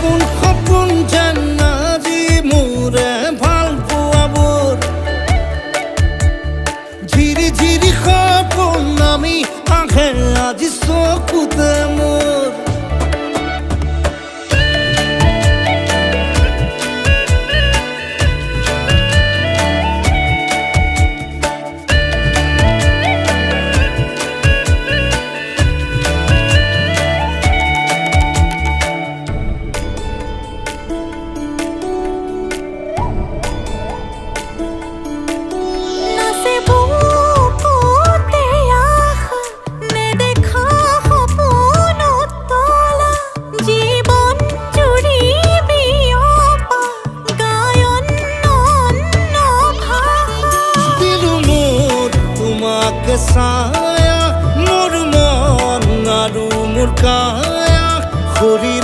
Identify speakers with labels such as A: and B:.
A: সপোন যেন আজি মোৰে ভাল পোৱাবোৰ ঝিৰি ঝিৰি সপোন আমি আহে আজি চকুতে মোৰ ছায়া মোৰ মন আৰু মোৰ কায়া শৰীৰ